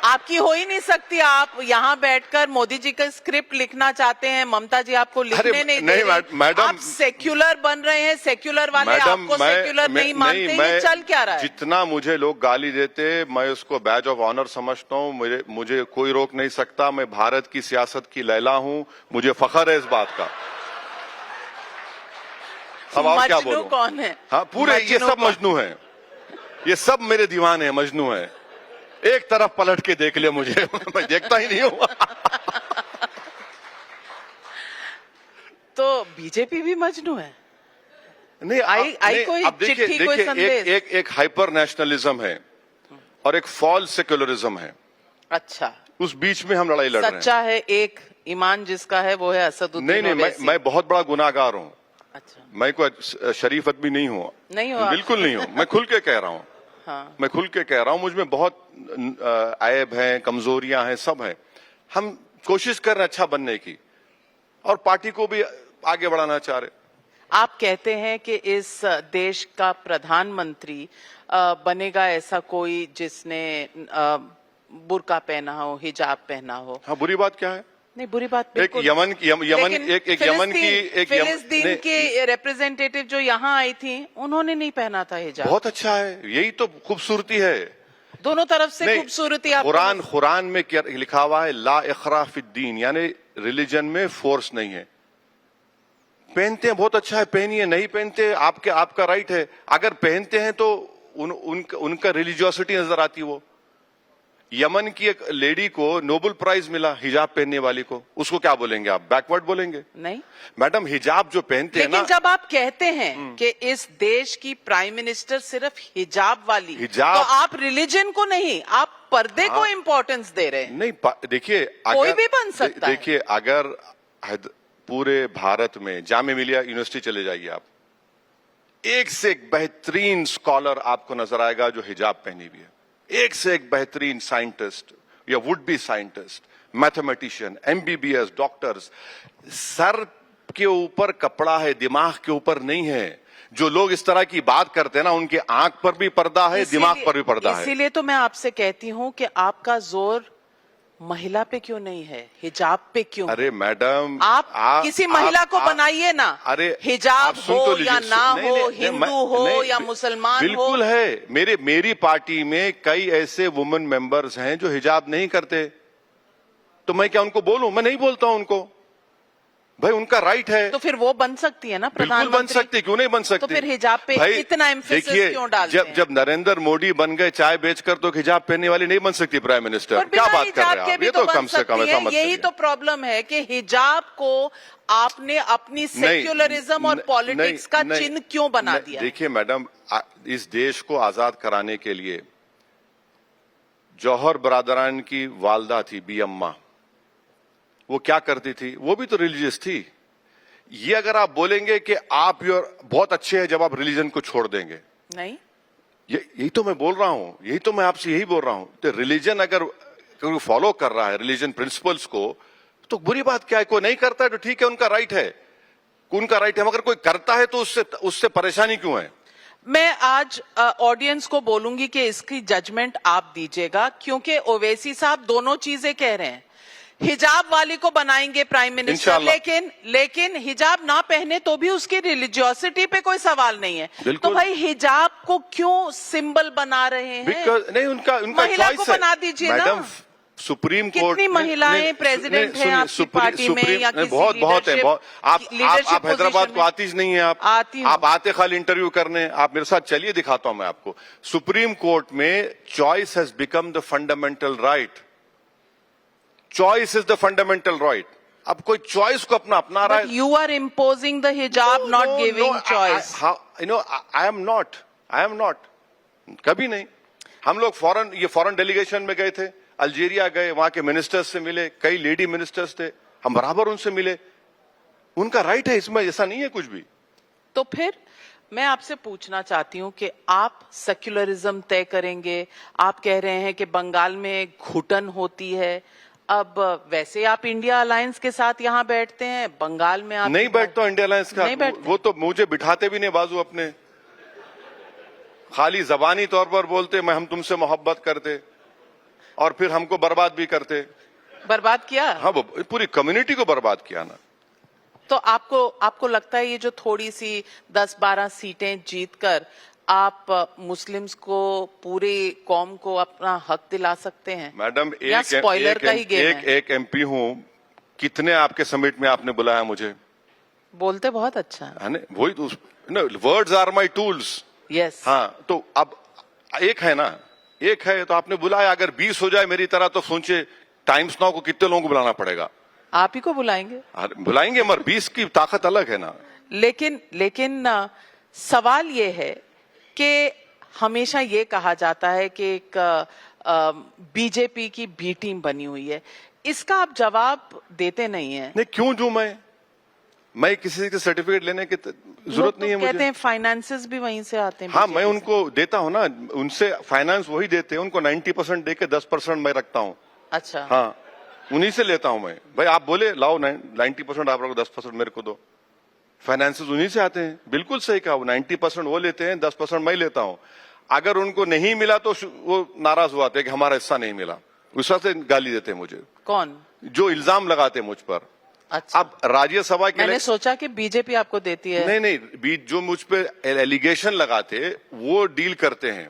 आपकी हो ही नहीं सकती। आप यहाँ बैठकर मोदी जी का स्क्रिप्ट लिखना चाहते हैं, ममता जी आपको लिखने नहीं दे रही। मैडम, आप सेक्युलर बन रहे हैं, सेक्युलर वाले आपको सेक्युलर नहीं मानते। ये चल क्या रहा है? जितना मुझे लोग गाली देते मैं उसको बैज ऑफ ऑनर समझता हूँ। मुझे कोई रोक नहीं सकता। मैं भारत की सियासत की लैला हूँ, मुझे फख्र है इस बात का। अब और क्या बोलूं? कौन है? हाँ, पूरे ये सब मजनू हैं, ये सब मेरे दीवाने हैं, मजनू हैं। एक तरफ पलट के देख ले मुझे मैं देखता ही नहीं हूं। तो बीजेपी भी मजनू है? नहीं, कोई अब देखिए, चिट्ठी, कोई संदेश? एक हाइपर नेशनलिज्म है और एक फॉल्स सेक्युलरिज्म है। अच्छा, उस बीच में हम लड़ाई लड़ रहे हैं। सच्चा है एक ईमान जिसका है वो है असदुद्दीन नहीं, ओवैसी। मैं बहुत बड़ा गुनाहगार हूँ। अच्छा, मैं कोई शरीफ आदमी नहीं हूँ। नहीं हो? बिल्कुल नहीं हूँ। मैं खुल के कह रहा हूँ। हाँ। मैं खुल के कह रहा हूँ, मुझमें बहुत ऐब हैं, कमजोरियां हैं, सब हैं। हम कोशिश कर रहे हैं अच्छा बनने की और पार्टी को भी आगे बढ़ाना चाह रहे। आप कहते हैं कि इस देश का प्रधानमंत्री बनेगा ऐसा कोई जिसने बुर्का पहना हो, हिजाब पहना हो। हाँ, बुरी बात क्या है? नहीं, बुरी बात एक यमन फिलिस्तीन की रिप्रेजेंटेटिव जो यहाँ आई थी उन्होंने नहीं पहना था हिजाब। बहुत अच्छा है, यही तो खूबसूरती है। दोनों तरफ से खूबसूरती। कुरान में क्या लिखा हुआ है? ला इखरा फिद्दीन, यानी रिलीजन में फोर्स नहीं है। पहनते हैं बहुत अच्छा है, पहनिए। नहीं पहनते आपका राइट है। अगर पहनते हैं तो उनका रिलीजियोसिटी नजर आती है। वो यमन की एक लेडी को नोबेल प्राइज मिला हिजाब पहनने वाली को, उसको क्या बोलेंगे आप? बैकवर्ड बोलेंगे? नहीं मैडम, हिजाब जो पहनते हैं ना। लेकिन जब आप कहते हैं कि इस देश की प्राइम मिनिस्टर सिर्फ हिजाब वाली, तो आप रिलीजन को नहीं, आप पर्दे को इम्पोर्टेंस दे रहे हैं। नहीं, देखिए, कोई भी बन सकता है। देखिए, अगर पूरे भारत में जामिया मिलिया यूनिवर्सिटी चले जाइए आप, एक से एक बेहतरीन स्कॉलर आपको नजर आएगा जो हिजाब पहनी हुई है। एक से एक बेहतरीन साइंटिस्ट या would be scientist, mathematician, MBBS, doctors. Sir के ऊपर कपड़ा है, दिमाग के ऊपर नहीं है। जो लोग इस तरह की बात करते हैं ना, उनके आंख पर भी पर्दा है, दिमाग पर भी पर्दा है। इसीलिए तो मैं आपसे कहती हूं कि आपका जोर महिला पे क्यों नहीं है, हिजाब पे क्यों? अरे मैडम, आप किसी महिला को बनाइए ना। अरे हिजाब हो या ना हो, हिंदू हो या मुसलमान हो। बिल्कुल है। मेरी पार्टी में कई ऐसे वुमेन मेंबर्स हैं जो हिजाब नहीं करते। तो मैं क्या उनको बोलूं? मैं नहीं बोलता हूं उनको। भाई, उनका राइट है। तो फिर वो बन सकती है ना प्रधानमंत्री? बिल्कुल बन सकती, क्यों नहीं बन सकती? तो फिर हिजाब पे इतना एम्फेसिस क्यों डालते हैं? जब नरेंद्र मोदी बन गए चाय बेचकर, तो हिजाब पहनने वाली नहीं बन सकती प्राइम मिनिस्टर? क्या बात कर रहे हैं आप? ये तो कम से कम ऐसा मत करिए। यही तो प्रॉब्लम है कि हिजाब को आपने अपनी सेक्युलरिज्म और पॉलिटिक्स का चिन्ह क्यों बना दिया? देखिए मैडम, इस देश को आजाद कराने के लिए जौहर बरादरान की वालदा थी बी अम्मा, वो क्या करती थी? वो भी तो रिलीजियस थी। ये अगर आप बोलेंगे कि आप बहुत अच्छे हैं जब आप रिलीजन को छोड़ देंगे, नहीं, यही तो मैं बोल रहा हूं, यही तो मैं आपसे यही बोल रहा हूं। तो रिलीजन अगर कोई फॉलो कर रहा है रिलीजन प्रिंसिपल्स को, तो बुरी बात क्या है? कोई नहीं करता है तो ठीक है, उनका राइट है, उनका राइट है। मगर कोई करता है तो उससे परेशानी क्यों है? मैं आज ऑडियंस को बोलूंगी कि इसकी जजमेंट आप दीजिएगा, क्योंकि ओवैसी साहब दोनों चीजें कह रहे हैं। हिजाब वाली को बनाएंगे प्राइम मिनिस्टर, लेकिन हिजाब ना पहने तो भी उसकी रिलीजियोसिटी पे कोई सवाल नहीं है। तो भाई, हिजाब को क्यों सिंबल बना रहे हैं? नहीं, उनका महिला को बना दीजिए ना। सुप्रीम कोर्ट, कितनी महिलाएं प्रेसिडेंट हैं आपकी पार्टी में या किसी बहुत है। आप हैदराबाद को आती नहीं है। आप आते खाली इंटरव्यू करने। आप मेरे साथ चलिए, दिखाता हूं मैं आपको। सुप्रीम कोर्ट में choice has become the fundamental right. Choice is the fundamental right. अब कोई चॉइस को अपना रहा है। यू आर इम्पोजिंग द हिजाब, not giving choice. I am not, कभी नहीं। हम लोग फॉरेन डेलीगेशन में गए थे, अल्जीरिया गए, वहां के मिनिस्टर्स से मिले, कई लेडी मिनिस्टर्स थे, हम बराबर उनसे मिले। उनका राइट है, इसमें ऐसा नहीं है कुछ भी। तो फिर मैं आपसे पूछना चाहती हूं कि आप सेक्युलरिज्म तय करेंगे। आप कह रहे हैं कि बंगाल में घुटन होती है। अब वैसे आप इंडिया अलायंस के साथ यहाँ बैठते हैं, बंगाल में आप नहीं बैठता। इंडिया अलायंस का वो तो मुझे बिठाते भी नहीं बाजू अपने, खाली जबानी तौर पर बोलते मैं हम तुमसे मोहब्बत करते। और फिर हमको बर्बाद भी करते। बर्बाद किया। हाँ, वो पूरी कम्युनिटी को बर्बाद किया ना। तो आपको लगता है ये जो थोड़ी सी 10-12 सीटें जीतकर आप मुस्लिम्स को, पूरी कौम को अपना हक दिला सकते हैं? मैडम, या स्पॉइलर का ही गेम है? एक एमपी हूँ, कितने आपके समिट में आपने बुलाया मुझे? बोलते बहुत अच्छा है ना, वही तो, words are my tools. Yes. हाँ, तो अब एक है ना, एक है तो आपने बुलाया, अगर 20 हो जाए मेरी तरह तो सोचिए टाइम्स नाउ को कितने लोगों को बुलाना पड़ेगा? आप ही को बुलाएंगे। बुलाएंगे, मगर 20 की ताकत अलग है ना। लेकिन सवाल ये है कि हमेशा ये कहा जाता है कि एक बीजेपी की बी टीम बनी हुई है, इसका आप जवाब देते नहीं है। नहीं, क्यों दूं मैं किसी के सर्टिफिकेट लेने की जरूरत नहीं है मुझे। कहते हैं फाइनेंसेस भी वहीं से आते हैं। हाँ, मैं उनको देता हूँ ना, उनसे फाइनेंस वही देते हैं, उनको 90% दे के 10% मैं रखता हूँ। अच्छा। हाँ, उन्हीं से लेता हूँ मैं। भाई आप बोले लाओ 90% आप रखो, 10% मेरे को दो। फाइनेंसेस उन्हीं से आते हैं। बिल्कुल सही कहा, 90% वो लेते हैं, 10% मैं लेता हूँ। अगर उनको नहीं मिला तो वो नाराज हुआते कि हमारा हिस्सा नहीं मिला, उस वक्त से गाली देते हैं मुझे। कौन? जो इल्जाम लगाते हैं मुझ पर। अच्छा। अब राज्यसभा के मैंने सोचा कि बीजेपी आपको देती है। नहीं, जो मुझ पे एलिगेशन लगाते वो डील करते हैं,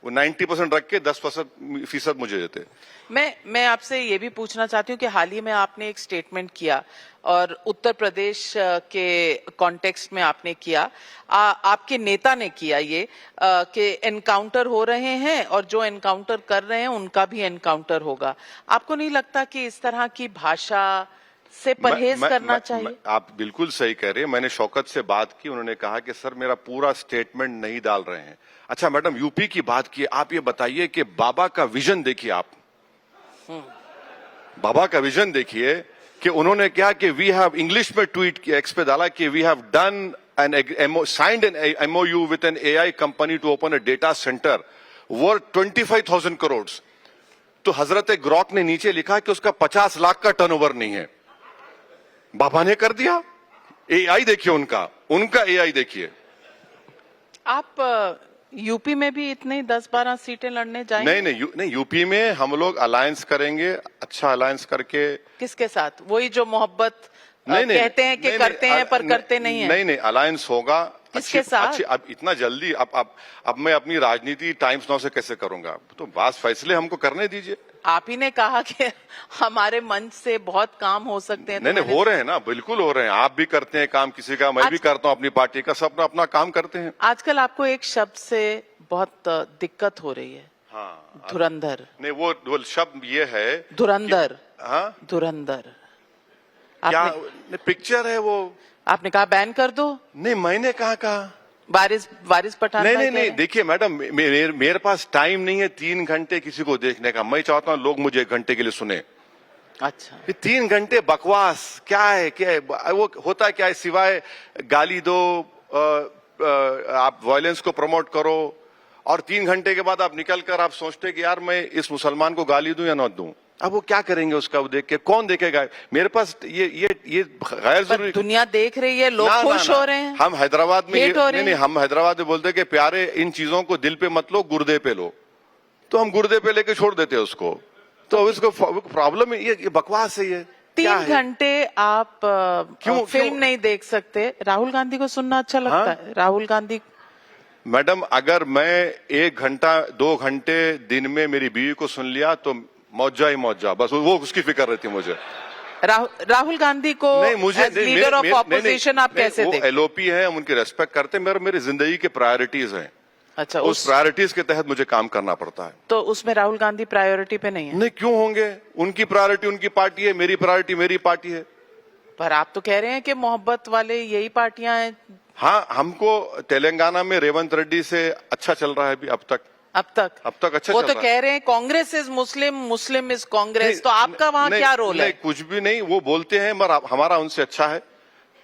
वो 90% रख के 10% मुझे देते। मैं आपसे ये भी पूछना चाहती हूँ कि हाल ही में आपने एक स्टेटमेंट किया और उत्तर प्रदेश के कॉन्टेक्स्ट में आपने किया, आपके नेता ने किया ये कि एनकाउंटर हो रहे हैं और जो एनकाउंटर कर रहे हैं उनका भी एनकाउंटर होगा। आपको नहीं लगता कि इस तरह की भाषा से परहेज करना चाहिए? आप बिल्कुल सही कह रहे हैं। मैंने शौकत से बात की, उन्होंने कहा कि सर मेरा पूरा स्टेटमेंट नहीं डाल रहे हैं। अच्छा मैडम, यूपी की बात की, आप ये बताइए कि बाबा का विजन देखिए आप। बाबा का विजन देखिए कि उन्होंने क्या कि वी हैव, इंग्लिश में ट्वीट किया, एक्स पे डाला कि we have done an signed an MOU with an AI company to open a data centre worth 25,000 crore. तो हजरत ग्रॉक ने नीचे लिखा कि उसका 50 लाख का टर्नओवर नहीं है। बाबा ने कर दिया। AI देखिए, उनका AI देखिए। आप यूपी में भी इतने 10-12 सीटें लड़ने जाएंगे? नहीं, यूपी में हम लोग अलायंस करेंगे, अच्छा अलायंस करके। किसके साथ? वही जो मोहब्बत कहते हैं कि करते हैं पर करते नहीं है। नहीं, अलायंस होगा। किसके साथ? अब इतना जल्दी अब मैं अपनी राजनीति टाइम्स नाउ से कैसे करूंगा? तो बात फैसले हमको करने दीजिए। आप ही ने कहा कि हमारे मंच से बहुत काम हो सकते हैं। नहीं, हो रहे हैं ना, बिल्कुल हो रहे हैं। आप भी करते हैं काम किसी का, मैं भी करता हूं अपनी पार्टी का, सब अपना काम करते हैं। आजकल आपको एक शब्द से बहुत दिक्कत हो रही है। हाँ, धुरंधर। नहीं, वो शब्द ये है धुरंधर। हाँ, धुरंधर क्या पिक्चर है वो? आपने कहा बैन कर दो। नहीं, मैंने कहा वारिस पठान। नहीं, देखिए मैडम, मेरे पास टाइम नहीं है 3 घंटे किसी को देखने का। मैं चाहता हूँ लोग मुझे 1 घंटे के लिए सुने। अच्छा, ये 3 घंटे बकवास क्या है वो होता क्या है? सिवाय गाली दो, आप वायलेंस को प्रमोट करो, और 3 घंटे के बाद आप निकल कर आप सोचते कि यार मैं इस मुसलमान को गाली दूं या न दूं। अब वो क्या करेंगे उसका? वो देख के कौन देखेगा? मेरे पास ये गैर जरूरी। दुनिया देख रही है, लोग खुश हो रहे हैं। हम हैदराबाद में नहीं, हम हैदराबाद में बोलते कि प्यारे इन चीजों को दिल पे मत लो, गुर्दे पे लो। तो हम गुर्दे पे लेके छोड़ देते हैं उसको। तो इसको प्रॉब्लम है, ये बकवास है। ये 3 घंटे आप क्यों फिल्म नहीं देख सकते? राहुल गांधी को सुनना अच्छा लगता है? राहुल गांधी। मैडम, अगर मैं 1 घंटा 2 घंटे दिन में मेरी बीवी को सुन लिया तो मौजा ही मौजा, बस वो उसकी फिक्र रहती है मुझे। राहुल गांधी को नहीं, मुझे लीडर ऑफ ऑपोजिशन आप कैसे देखते? वो LOP है, हम उनकी रेस्पेक्ट करते हैं, मेरी जिंदगी के प्रायोरिटीज हैं। अच्छा, उस प्रायोरिटीज के तहत मुझे काम करना पड़ता है। तो उसमें राहुल गांधी प्रायोरिटी पे नहीं है? नहीं, क्यों होंगे? उनकी प्रायोरिटी उनकी पार्टी है, मेरी प्रायोरिटी मेरी पार्टी है। पर आप तो कह रहे हैं कि मोहब्बत वाले यही पार्टियां हैं। हाँ, हमको तेलंगाना में रेवंत रेड्डी से अच्छा चल रहा है अभी अब तक अच्छा वो तो कह रहे हैं Congress is Muslim, Muslim is Congress. तो आपका वहाँ क्या रोल है? कुछ भी नहीं, वो बोलते हैं, मगर हमारा उनसे अच्छा है।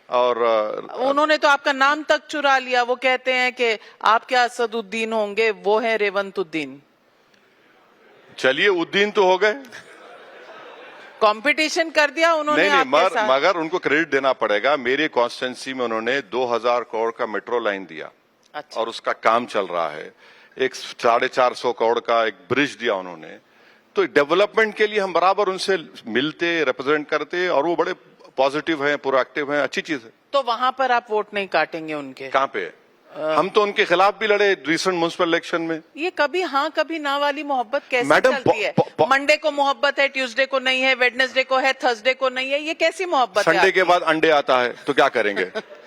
और उन्होंने तो आपका नाम तक चुरा लिया। वो कहते हैं कि आप क्या असदुद्दीन होंगे, वो है रेवंत उद्दीन। चलिए, उद्दीन तो हो गए। कंपटीशन कर दिया उन्होंने। नहीं, मगर उनको क्रेडिट देना पड़ेगा। मेरे कॉन्स्टिट्यूंसी में उन्होंने 2000 करोड़ का मेट्रो लाइन दिया। अच्छा। और उसका काम चल रहा है। एक 450 करोड़ का एक ब्रिज दिया उन्होंने। तो डेवलपमेंट के लिए हम बराबर उनसे मिलते, रिप्रेजेंट करते, और वो बड़े पॉजिटिव हैं, प्रोएक्टिव हैं, अच्छी चीज है। तो वहां पर आप वोट नहीं काटेंगे उनके? कहाँ पे? हम तो उनके खिलाफ भी लड़े रिसेंट म्युनिसिपल इलेक्शन में। ये कभी हाँ कभी ना वाली मोहब्बत कैसे मैडम, चलती है? मंडे को मोहब्बत है, ट्यूसडे को नहीं है, वेडनेसडे को है, थर्सडे को नहीं है, ये कैसी मोहब्बत है? संडे के बाद अंडे आता है तो क्या करेंगे?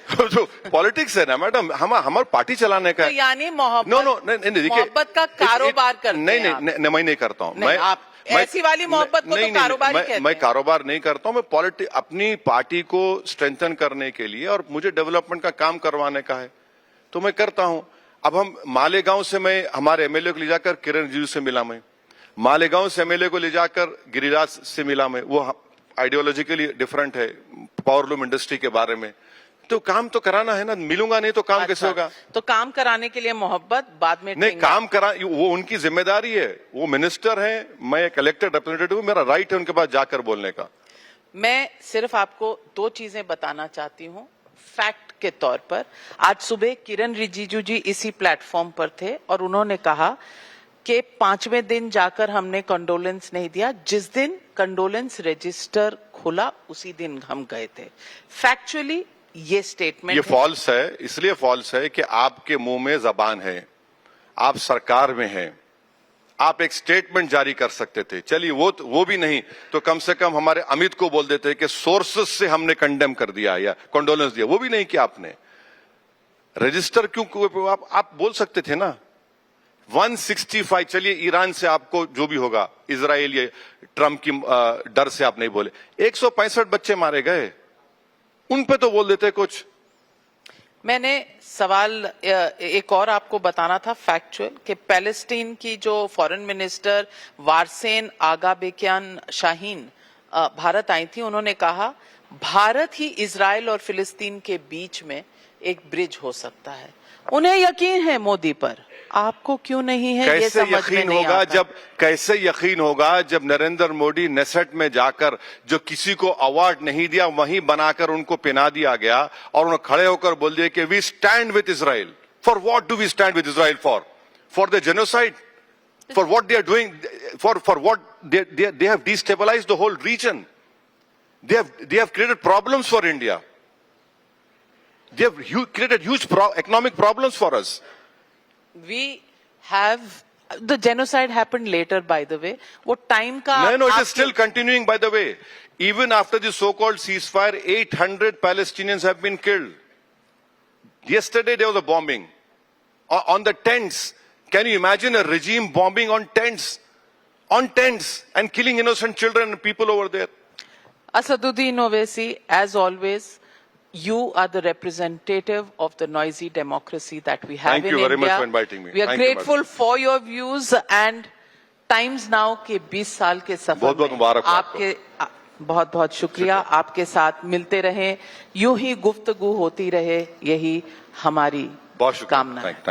जो पॉलिटिक्स है ना मैडम, हमारे पार्टी चलाने का तो यानी मोहब्बत, नो नो नहीं देखिए, मोहब्बत का कारोबार करते नहीं हैं आप। नहीं मैं नहीं करता हूँ। नहीं, आप ऐसी वाली मोहब्बत को तो कारोबार ही कहते हैं। मैं कारोबार नहीं करता हूँ। मैं अपनी पार्टी को स्ट्रेंथन करने के लिए और मुझे डेवलपमेंट का काम करवाने का है तो मैं करता हूँ। अब हम मालेगांव से मैं हमारे एमएलए को ले जाकर किरण रिजिजू से मिला, मैं मालेगांव से एमएलए को ले जाकर गिरिराज से मिला, मैं वो आइडियोलॉजिकली डिफरेंट है पावरलूम इंडस्ट्री के बारे में। तो काम तो कराना है ना, मिलूंगा नहीं तो काम कैसे होगा? तो काम कराने के लिए मोहब्बत, बाद में नहीं, काम करा वो उनकी जिम्मेदारी है, वो मिनिस्टर है, मैं एक इलेक्टेड रिप्रेजेंटेटिव हूं, मेरा राइट है उनके पास जाकर बोलने का। मैं सिर्फ आपको दो चीजें बताना चाहती हूँ फैक्ट के तौर पर। आज सुबह किरण रिजिजू जी इसी प्लेटफॉर्म पर थे और उन्होंने कहा कि 5वें दिन जाकर हमने कंडोलेंस नहीं दिया, जिस दिन कंडोलेंस रजिस्टर खुला उसी दिन हम गए थे। फैक्चुअली ये स्टेटमेंट ये फॉल्स है, इसलिए फॉल्स है कि आपके मुंह में जबान है, आप सरकार में हैं, आप एक स्टेटमेंट जारी कर सकते थे। चलिए वो भी नहीं तो कम से कम हमारे अमित को बोल देते कि सोर्सेस से हमने कंडेम कर दिया या कंडोलेंस दिया, वो भी नहीं किया आपने। रजिस्टर क्यों आप बोल सकते थे ना। 165, चलिए ईरान से आपको जो भी होगा, इजराइल या ट्रम्प की डर से आप नहीं बोले, 165 बच्चे मारे गए, उन पे तो बोल देते कुछ। मैंने सवाल एक और आपको बताना था फैक्चुअल कि पैलेस्टीन की जो फॉरेन मिनिस्टर वारसेन आगाबेकियान शाहीन भारत आई थी, उन्होंने कहा भारत ही इजराइल और फिलिस्तीन के बीच में एक ब्रिज हो सकता है। उन्हें यकीन है मोदी पर, आपको क्यों नहीं है? ये कैसे समझ में यकीन नहीं होगा आता। कैसे यकीन होगा जब नरेंद्र मोदी नेसेट में जाकर जो किसी को अवार्ड नहीं दिया वहीं बनाकर उनको पहना दिया गया और उन्होंने खड़े होकर बोल दिया कि we stand with Israel. For what do we stand with Israel? For the genocide? For what they are doing? For what they have destabilised the whole region. they have created problems for India. They have created huge economic problems for us. We have the genocide happened later, by the way. वो time का No, it is still continuing, by the way. Even after the so-called ceasefire, 800 Palestinians have been killed. Yesterday there was a bombing on the tents. Can you imagine a regime bombing on tents? On tents and killing innocent children and people over there. Asaduddin Owaisi, as always, you are the representative of the noisy democracy that we have in India. Thank you very much for inviting me. We are Thank you, grateful for your views and Times Now के 20 साल के सफर बहुत-बहुत में मुबारक हो आपके बहुत बहुत शुक्रिया। आपके साथ मिलते रहे, यूं ही गुफ्तगू होती रहे, यही हमारी बहुत शुक्रिया। कामना है। Thank you.